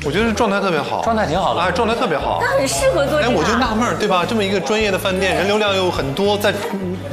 我觉得状态特别好，状态挺好的，哎，状态特别好。他很适合做这哎，个。我就纳闷儿，对吧？这么一个专业的饭店，人流量又很多，在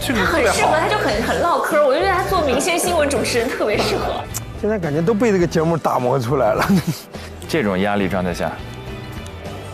这个他特别好很适合，。他就很唠嗑。我就觉得他做明星新闻主持人特别适合。现在感觉都被这个节目打磨出来了。这种压力状态下，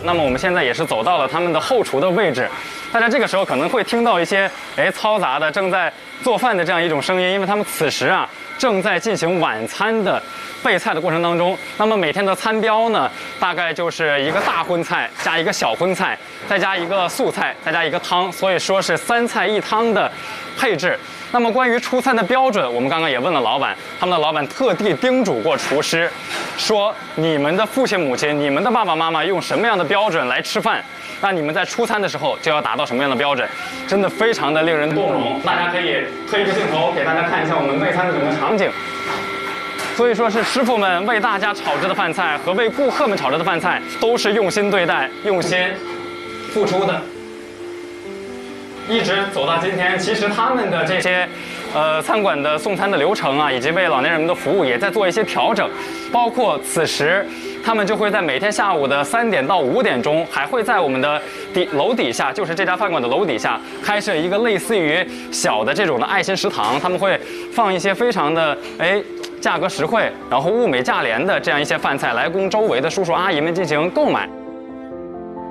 那么我们现在也是走到了他们的后厨的位置，大家这个时候可能会听到一些嘈杂的正在做饭的这样一种声音，因为他们此时啊正在进行晚餐的备菜的过程当中。那么每天的餐标呢，大概就是一个大荤菜加一个小荤菜，再加一个素菜，再加一个汤，所以说是3菜1汤的配置。那么关于出餐的标准，我们刚刚也问了老板，他们的老板特地叮嘱过厨师，说你们的父亲母亲、你们的爸爸妈妈用什么样的标准来吃饭，那你们在出餐的时候就要达到什么样的标准，真的非常的令人动容。大家可以推一个镜头给大家看一下我们备餐的整个场景。所以说是师傅们为大家炒制的饭菜和为顾客们炒制的饭菜都是用心对待、用心付出的。一直走到今天，其实他们的这些，餐馆的送餐的流程啊，以及为老年人们的服务也在做一些调整，包括此时，他们就会在每天下午的3点到5点钟，还会在我们的楼底下，就是这家饭馆的楼底下，开设一个类似于小的这种的爱心食堂，他们会放一些非常的价格实惠，然后物美价廉的这样一些饭菜来供周围的叔叔阿姨们进行购买。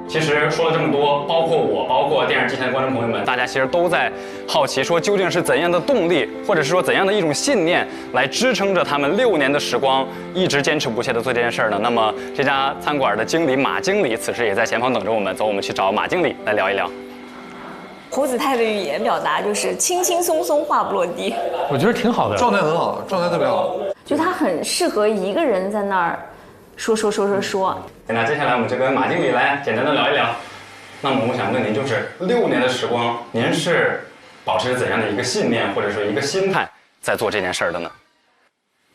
其实说了这么多，包括我，包括电视机前的观众朋友们，大家其实都在好奇，说究竟是怎样的动力，或者是说怎样的一种信念，来支撑着他们6年的时光，一直坚持不懈地做这件事儿呢？那么这家餐馆的经理马经理，此时也在前方等着我们，走，我们去找马经理来聊一聊。胡子泰的语言表达就是轻轻松松，话不落地。我觉得挺好的，状态很好，状态特别好。就他很适合一个人在那儿说。那接下来我们就跟马经理来简单的聊一聊。那么我想问您，就是6年的时光，您是保持怎样的一个信念或者说一个心态在做这件事儿的呢？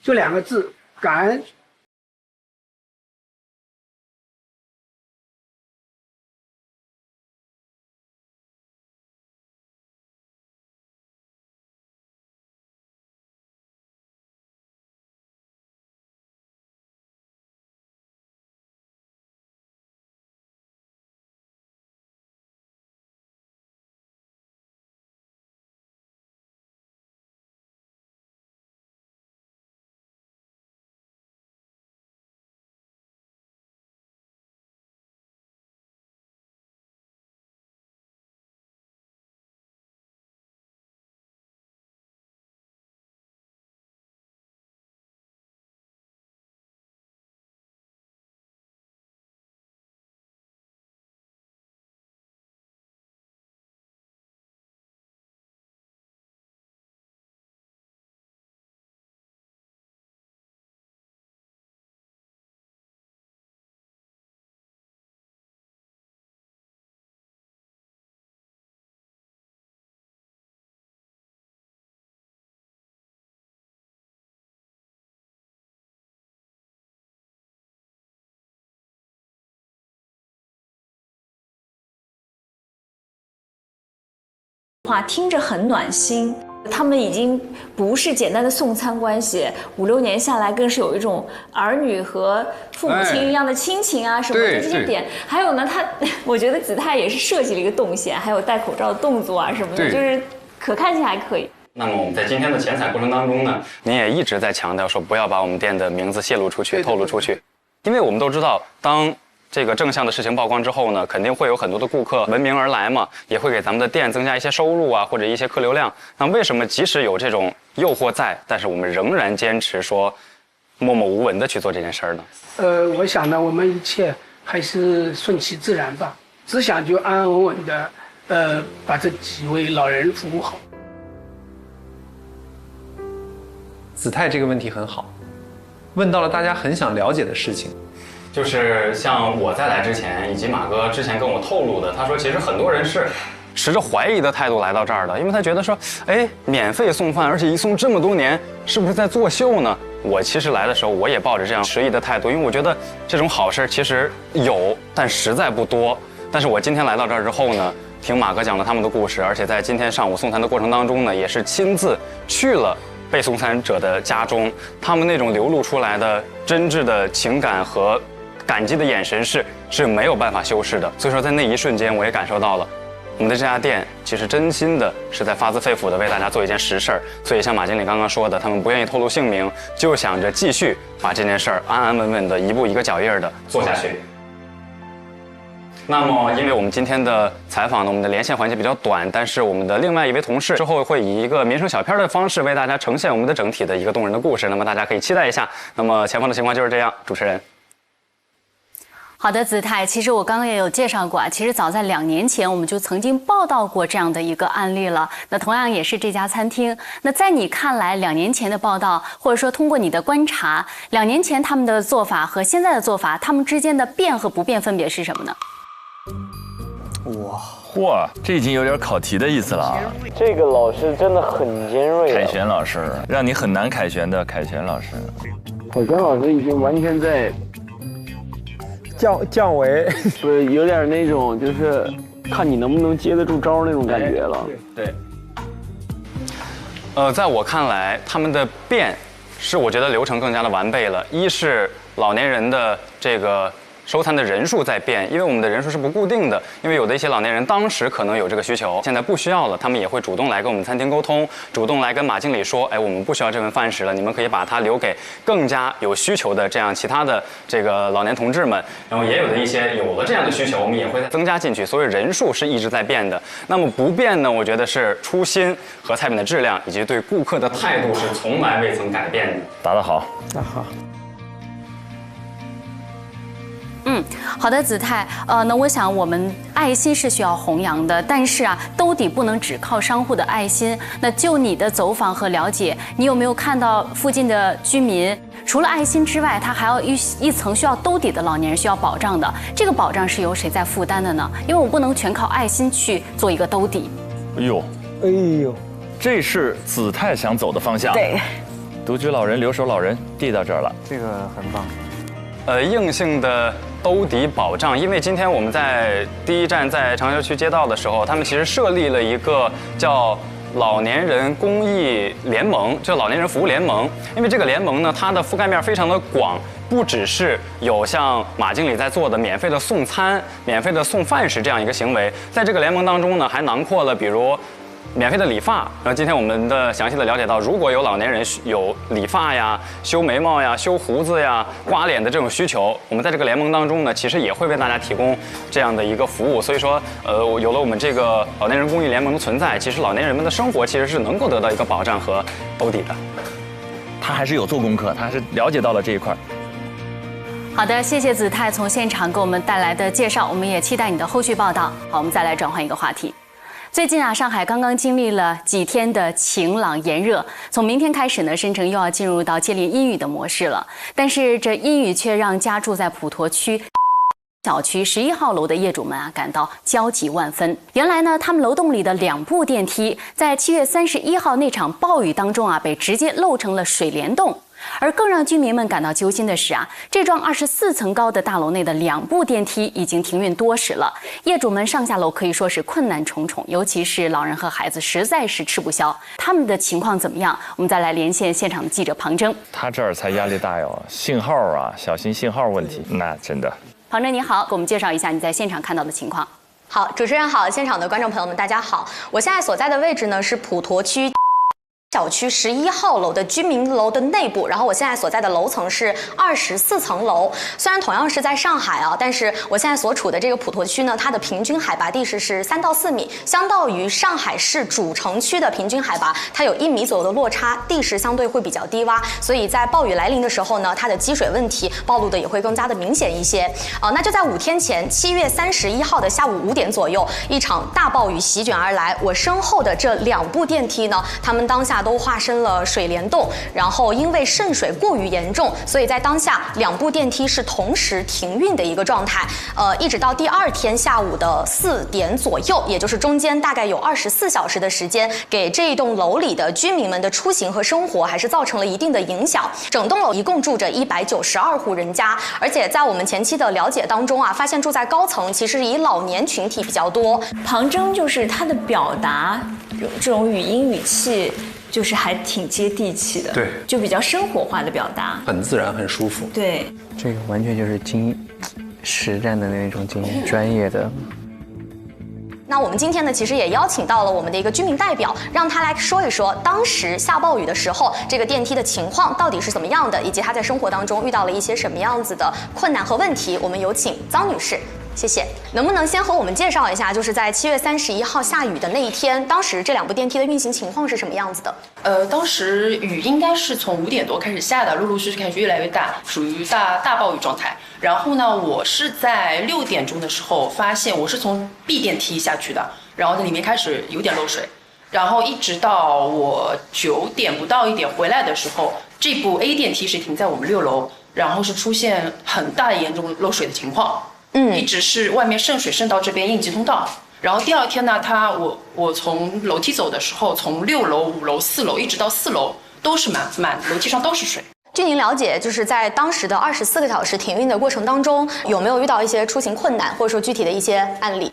就2个字：感恩。话听着很暖心，他们已经不是简单的送餐关系，5、6年下来更是有一种儿女和父母亲一样的亲情啊什么的这些点。还有呢，我觉得子泰也是设计了一个动线，还有戴口罩的动作啊什么的，就是可看性还可以。那么我们在今天的前采过程当中呢，您也一直在强调说不要把我们店的名字泄露出去、透露出去，因为我们都知道，当这个正向的事情曝光之后呢，肯定会有很多的顾客闻名而来嘛，也会给咱们的店增加一些收入啊，或者一些客流量。那为什么即使有这种诱惑在，但是我们仍然坚持说默默无闻的去做这件事儿呢？我想呢，我们一切还是顺其自然吧，只想就安安稳稳的，把这几位老人服务好。子泰这个问题很好，问到了大家很想了解的事情。就是像我在来之前，以及马哥之前跟我透露的，他说其实很多人是持着怀疑的态度来到这儿的，因为他觉得说，免费送饭，而且一送这么多年，是不是在作秀呢？我其实来的时候，我也抱着这样迟疑的态度，因为我觉得这种好事其实有，但实在不多。但是我今天来到这儿之后呢，听马哥讲了他们的故事，而且在今天上午送餐的过程当中呢，也是亲自去了被送餐者的家中，他们那种流露出来的真挚的情感和感激的眼神是没有办法修饰的。所以说，在那一瞬间，我也感受到了。我们的这家店其实真心的是在发自肺腑的为大家做一件实事儿，所以像马经理刚刚说的，他们不愿意透露姓名，就想着继续把这件事儿安安稳稳的一步一个脚印儿的做下去。那么，因为我们今天的采访呢，我们的连线环节比较短，但是我们的另外一位同事之后会以一个民生小片的方式为大家呈现我们的整体的一个动人的故事，那么大家可以期待一下。那么前方的情况就是这样，主持人。好的，子泰，其实我刚刚也有介绍过啊，其实早在2年前我们就曾经报道过这样的一个案例了。那同样也是这家餐厅。那在你看来，2年前的报道，或者说通过你的观察，2年前他们的做法和现在的做法，他们之间的变和不变分别是什么呢？哇，嚯，这已经有点考题的意思了啊！这个老师真的很尖锐。凯旋老师，让你很难凯旋的凯旋老师。凯旋老师已经完全在。降维，不是有点那种，就是看你能不能接得住招那种感觉了。对。在我看来，他们的变是我觉得流程更加的完备了。一是老年人的这个收餐的人数在变，因为我们的人数是不固定的，因为有的一些老年人当时可能有这个需求，现在不需要了，他们也会主动来跟我们餐厅沟通，主动来跟马经理说，哎，我们不需要这份饭食了，你们可以把它留给更加有需求的这样其他的这个老年同志们。然后也有的一些有了这样的需求，我们也会再增加进去，所以人数是一直在变的。那么不变呢，我觉得是初心和菜品的质量以及对顾客的态度是从来未曾改变的。答得好，那好。好的，子泰，那我想我们爱心是需要弘扬的，但是啊，兜底不能只靠商户的爱心。那就你的走访和了解，你有没有看到附近的居民，除了爱心之外，他还有一层需要兜底的老年人需要保障的，这个保障是由谁在负担的呢？因为我不能全靠爱心去做一个兜底。哎呦，这是子泰想走的方向。对，独居老人、留守老人递到这儿了，这个很棒。硬性的兜底保障，因为今天我们在第一站在长桥区街道的时候，他们其实设立了一个叫老年人公益联盟，叫老年人服务联盟。因为这个联盟呢，它的覆盖面非常的广，不只是有像马经理在做的免费的送餐、免费的送饭食这样一个行为，在这个联盟当中呢，还囊括了比如免费的理发。然后今天我们的详细的了解到，如果有老年人有理发呀、修眉毛呀、修胡子呀、刮脸的这种需求，我们在这个联盟当中呢，其实也会为大家提供这样的一个服务。所以说，有了我们这个老年人公益联盟的存在，其实老年人们的生活其实是能够得到一个保障和兜底的。他还是有做功课，他还是了解到了这一块。好的，谢谢子泰从现场给我们带来的介绍，我们也期待你的后续报道。好，我们再来转换一个话题。最近啊，上海刚刚经历了几天的晴朗炎热，从明天开始呢，深圳又要进入到接连阴雨的模式了。但是这阴雨却让家住在普陀区小区11号楼的业主们啊感到焦急万分。原来呢，他们楼栋里的2部电梯在7月31号那场暴雨当中啊，被直接漏成了水帘洞。而更让居民们感到揪心的是啊，这幢24层高的大楼内的2部电梯已经停运多时了，业主们上下楼可以说是困难重重，尤其是老人和孩子实在是吃不消。他们的情况怎么样？我们再来连线现场的记者庞征。他这儿才压力大哟，信号啊，小心信号问题。那真的。庞征你好，给我们介绍一下你在现场看到的情况。好，主持人好，现场的观众朋友们大家好，我现在所在的位置呢是普陀区小区11号楼的居民楼的内部，然后我现在所在的楼层是24层楼。虽然同样是在上海啊，但是我现在所处的这个普陀区呢，它的平均海拔地势是3到4米，相当于上海市主城区的平均海拔，它有1米左右的落差，地势相对会比较低洼，所以在暴雨来临的时候呢，它的积水问题暴露的也会更加的明显一些。那就在5天前，7月31号的下午5点左右，一场大暴雨席卷而来，我身后的这2部电梯呢，它们当下都化身了水帘洞，然后因为渗水过于严重，所以在当下2部电梯是同时停运的一个状态。一直到第2天下午的4点左右，也就是中间大概有24小时的时间，给这一栋楼里的居民们的出行和生活还是造成了一定的影响。整栋楼一共住着192户人家，而且在我们前期的了解当中啊，发现住在高层其实以老年群体比较多。庞征就是他的表达，这种语音语气，就是还挺接地气的，对，就比较生活化的表达，很自然，很舒服。对，这个完全就是实战的那种经验，专业的。那我们今天呢，其实也邀请到了我们的一个居民代表，让他来说一说当时下暴雨的时候，这个电梯的情况到底是怎么样的，以及他在生活当中遇到了一些什么样子的困难和问题。我们有请张女士。谢谢，能不能先和我们介绍一下，就是在7月31号下雨的那一天，当时这两部电梯的运行情况是什么样子的？当时雨应该是从5点多开始下的，陆陆续续开始越来越大，属于大暴雨状态。然后呢，我是在6点钟的时候发现，我是从 B 电梯下去的，然后在里面开始有点漏水，然后一直到我9点不到1点回来的时候，这部 A 电梯是停在我们6楼，然后是出现很大的严重漏水的情况。一直是外面渗水渗到这边应急通道，然后第二天呢，我从楼梯走的时候，从6楼、5楼、4楼一直到4楼都是满楼梯上都是水。据您了解，就是在当时的24个小时停运的过程当中，有没有遇到一些出行困难，或者说具体的一些案例？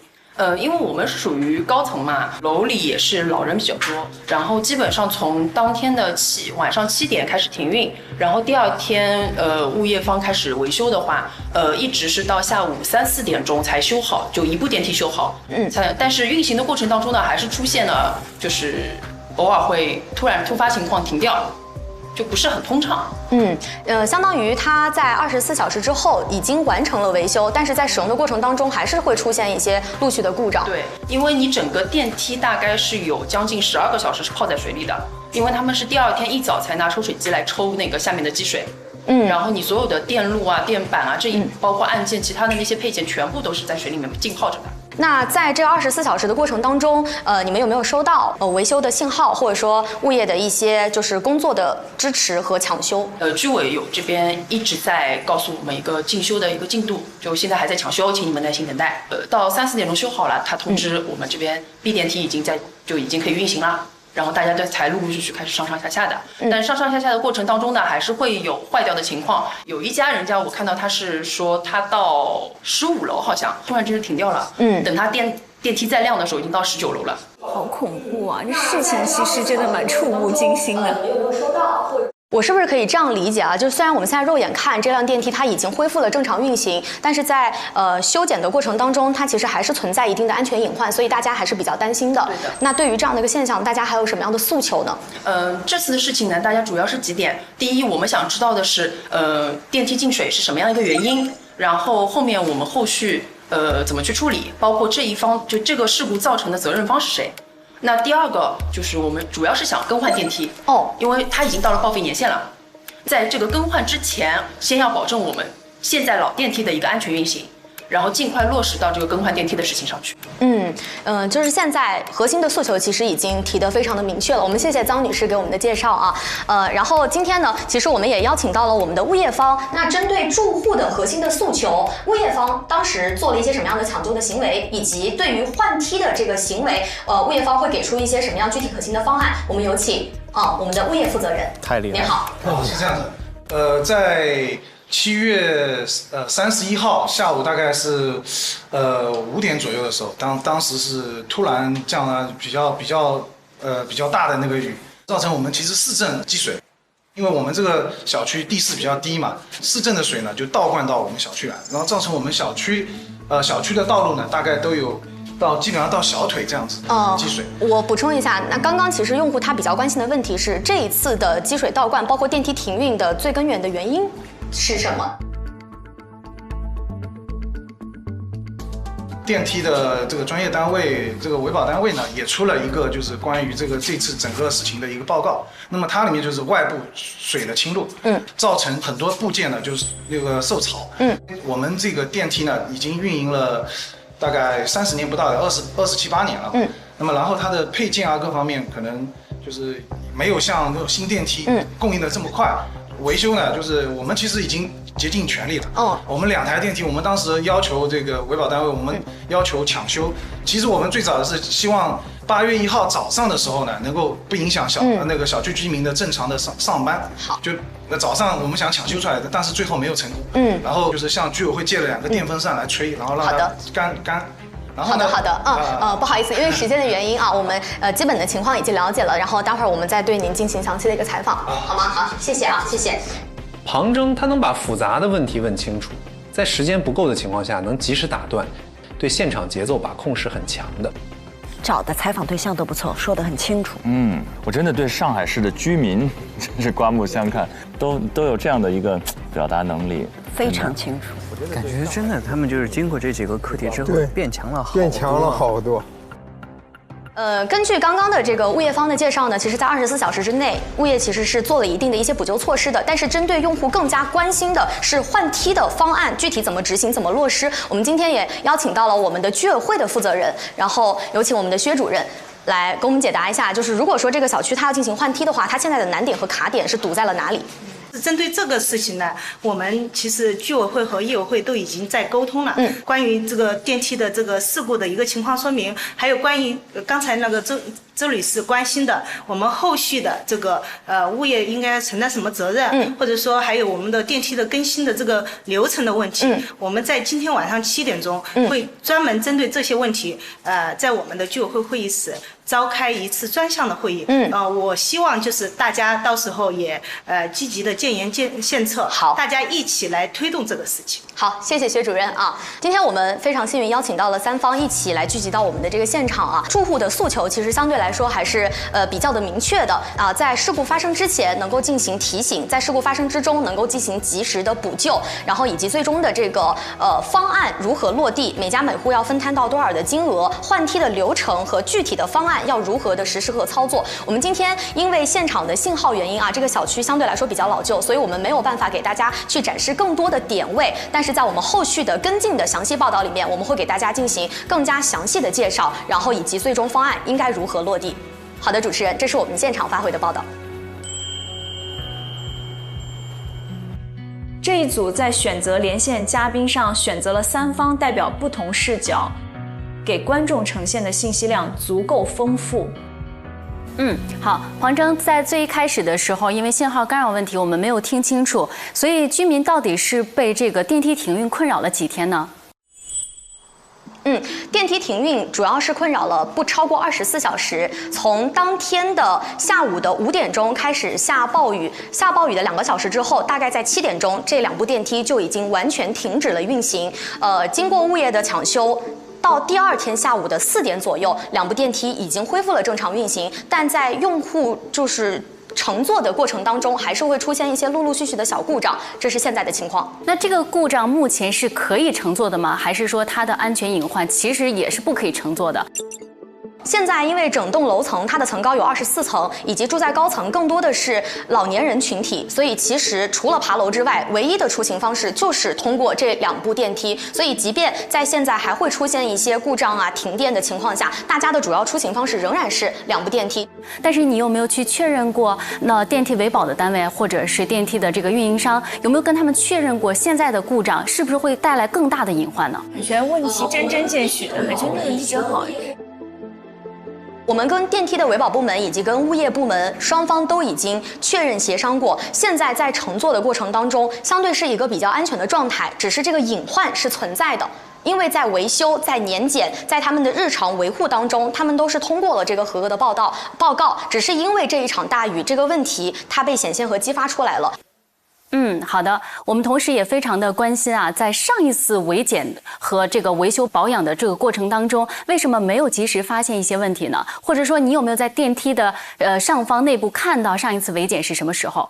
因为我们是属于高层嘛，楼里也是老人比较多，然后基本上从当天的晚上7点开始停运，然后第二天物业方开始维修的话，一直是到下午3、4点钟才修好，就一部电梯修好，但是运行的过程当中呢，还是出现了就是偶尔会突发情况停掉。就不是很通畅。相当于它在24小时之后已经完成了维修，但是在使用的过程当中还是会出现一些陆续的故障。对，因为你整个电梯大概是有将近12个小时是泡在水里的，因为他们是第二天一早才拿抽水机来抽那个下面的积水。然后你所有的电路啊、电板啊，包括按键、其他的那些配件，全部都是在水里面浸泡着的。那在这24小时的过程当中，你们有没有收到维修的信号，或者说物业的一些就是工作的支持和抢修？居委有这边一直在告诉我们一个进修的一个进度，就现在还在抢修，请你们耐心等待。到3、4点钟修好了，他通知我们这边 B 电梯已经可以运行了。然后大家才陆陆续续开始上上下下的，但上上下下的过程当中呢，还是会有坏掉的情况。有一家人家，我看到他是说他到15楼好像突然之间停掉了，等他电梯再亮的时候，已经到19楼了。好恐怖啊！这事情其实真的蛮触目惊心的。有没有收到？我是不是可以这样理解啊？就是虽然我们现在肉眼看这辆电梯它已经恢复了正常运行，但是在修剪的过程当中，它其实还是存在一定的安全隐患，所以大家还是比较担心的。对的。那对于这样的一个现象，大家还有什么样的诉求呢？这次的事情呢，大家主要是几点。第一，我们想知道的是，电梯进水是什么样一个原因，然后后面我们后续怎么去处理，包括这个事故造成的责任方是谁。那第二个就是我们主要是想更换电梯因为它已经到了报废年限了，在这个更换之前，先要保证我们现在老电梯的一个安全运行，然后尽快落实到这个更换电梯的事情上去。就是现在核心的诉求其实已经提得非常的明确了。我们谢谢张女士给我们的介绍啊。然后今天呢，其实我们也邀请到了我们的物业方。那针对住户的核心的诉求，物业方当时做了一些什么样的抢救的行为，以及对于换梯的这个行为，物业方会给出一些什么样具体可行的方案？我们有请我们的物业负责人。太厉害了。您好。是这样的，在7月31号下午大概是5点左右的时候，当时是突然降了比较大的那个雨，造成我们其实市政积水，因为我们这个小区地势比较低嘛，市政的水呢就倒灌到我们小区来，然后造成我们小区的道路呢大概都有基本上到小腿这样子积水。我补充一下，那刚刚其实用户他比较关心的问题是，这一次的积水倒灌，包括电梯停运的最根源的原因是什么？电梯的这个专业单位，这个维保单位呢，也出了一个就是关于这次整个事情的一个报告。那么它里面就是外部水的侵入，造成很多部件呢就是那个受潮。我们这个电梯呢已经运营了大概30年不到的27、28年了。那么然后它的配件啊各方面可能就是没有像那种新电梯供应的这么快。维修呢，就是我们其实已经竭尽全力了。我们2台电梯，我们当时要求这个维保单位，我们要求抢修。其实我们最早的是希望8月1号早上的时候呢，能够不影响那个小区居民的正常的上班。就早上我们想抢修出来的，但是最后没有成功。然后就是向居委会借了2个电风扇来吹，然后让它然后呢？好的，不好意思，因为时间的原因啊，我们基本的情况已经了解了，然后待会儿我们再对您进行详细的一个采访，好吗？好，谢谢啊，谢谢。庞征他能把复杂的问题问清楚，在时间不够的情况下能及时打断，对现场节奏把控是很强的。找的采访对象都不错，说得很清楚。我真的对上海市的居民真是刮目相看，都有这样的一个表达能力，非常清楚。感觉真的，他们就是经过这几个课题之后，变强了好多。根据刚刚的这个物业方的介绍呢，其实在24小时之内，物业其实是做了一定的一些补救措施的。但是针对用户更加关心的是换梯的方案具体怎么执行、怎么落实。我们今天也邀请到了我们的居委会的负责人，然后有请我们的薛主任来给我们解答一下，就是如果说这个小区它要进行换梯的话，它现在的难点和卡点是堵在了哪里？针对这个事情呢，我们其实居委会和业委会都已经在沟通了。关于这个电梯的这个事故的一个情况说明，还有关于刚才那个周女士关心的，我们后续的这个物业应该承担什么责任，或者说还有我们的电梯的更新的这个流程的问题，我们在今天晚上7点钟会专门针对这些问题，在我们的居委会会议室召开一次专项的会议。我希望就是大家到时候也积极的建言献策，好，大家一起来推动这个事情。好，谢谢薛主任啊。今天我们非常幸运邀请到了3方一起来聚集到我们的这个现场啊。住户的诉求其实相对来说还是比较的明确的啊，在事故发生之前能够进行提醒，在事故发生之中能够进行及时的补救，然后以及最终的这个方案如何落地，每家每户要分摊到多少的金额，换梯的流程和具体的方案要如何的实施和操作。我们今天因为现场的信号原因啊，这个小区相对来说比较老旧，所以我们没有办法给大家去展示更多的点位，但是在我们后续的跟进的详细报道里面，我们会给大家进行更加详细的介绍，然后以及最终方案应该如何落地。好的，主持人，这是我们现场发回的报道。这一组在选择连线嘉宾上选择了3方代表不同视角，给观众呈现的信息量足够丰富。好，黄征，在最一开始的时候，因为信号干扰问题，我们没有听清楚，所以居民到底是被这个电梯停运困扰了几天呢？电梯停运主要是困扰了不超过24小时，从当天的下午的5点钟开始下暴雨，下暴雨的2个小时之后，大概在7点钟，这2部电梯就已经完全停止了运行。经过物业的抢修，到第2天下午的4点左右，2部电梯已经恢复了正常运行，但在用户就是乘坐的过程当中，还是会出现一些陆陆续续的小故障，这是现在的情况。那这个故障目前是可以乘坐的吗？还是说它的安全隐患其实也是不可以乘坐的？现在因为整栋楼层它的层高有24层，以及住在高层更多的是老年人群体，所以其实除了爬楼之外，唯一的出行方式就是通过这2部电梯。所以即便在现在还会出现一些故障啊、停电的情况下，大家的主要出行方式仍然是2部电梯。但是你有没有去确认过，那电梯维保的单位或者是电梯的这个运营商有没有跟他们确认过现在的故障是不是会带来更大的隐患呢？你觉得问题针针见血的，还真的一直好。我们跟电梯的维保部门以及跟物业部门双方都已经确认协商过，现在在乘坐的过程当中，相对是一个比较安全的状态，只是这个隐患是存在的。因为在维修、在年检、在他们的日常维护当中，他们都是通过了这个合格的报告，只是因为这一场大雨，这个问题它被显现和激发出来了。好的，我们同时也非常的关心啊，在上一次维检和这个维修保养的这个过程当中，为什么没有及时发现一些问题呢？或者说你有没有在电梯的上方内部看到上一次维检是什么时候？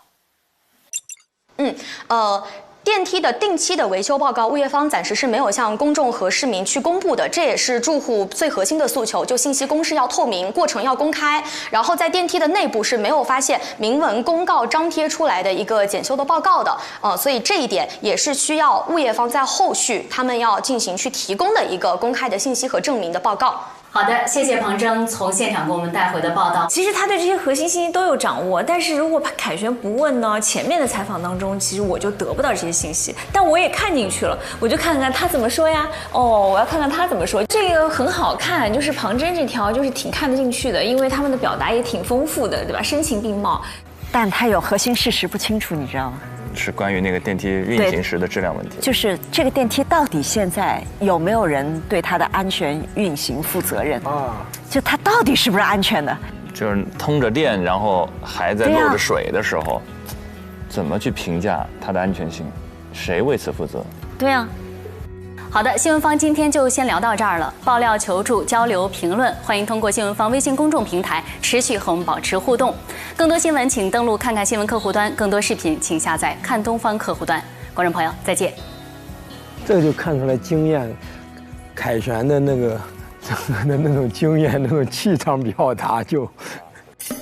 电梯的定期的维修报告，物业方暂时是没有向公众和市民去公布的，这也是住户最核心的诉求，就信息公示要透明，过程要公开。然后在电梯的内部是没有发现明文公告张贴出来的一个检修的报告的，所以这一点也是需要物业方在后续他们要进行去提供的一个公开的信息和证明的报告。好的，谢谢庞征从现场给我们带回的报道。其实他对这些核心信息都有掌握，但是如果凯旋不问呢，前面的采访当中，其实我就得不到这些信息。但我也看进去了，我就看看他怎么说呀。我要看看他怎么说。这个很好看，就是庞征这条就是挺看得进去的，因为他们的表达也挺丰富的，对吧？声情并茂。但他有核心事实不清楚，你知道吗？是关于那个电梯运行时的质量问题。就是这个电梯到底现在有没有人对它的安全运行负责任啊？就它到底是不是安全的？就是通着电，然后还在漏着水的时候，怎么去评价它的安全性？谁为此负责？对啊。好的，新闻方今天就先聊到这儿了。爆料、求助、交流、评论，欢迎通过新闻方微信公众平台持续和我们保持互动。更多新闻请登录看看新闻客户端，更多视频请下载看东方客户端。观众朋友，再见。这就看出来经验，凯旋的那个整个的那种经验、那种气场表达就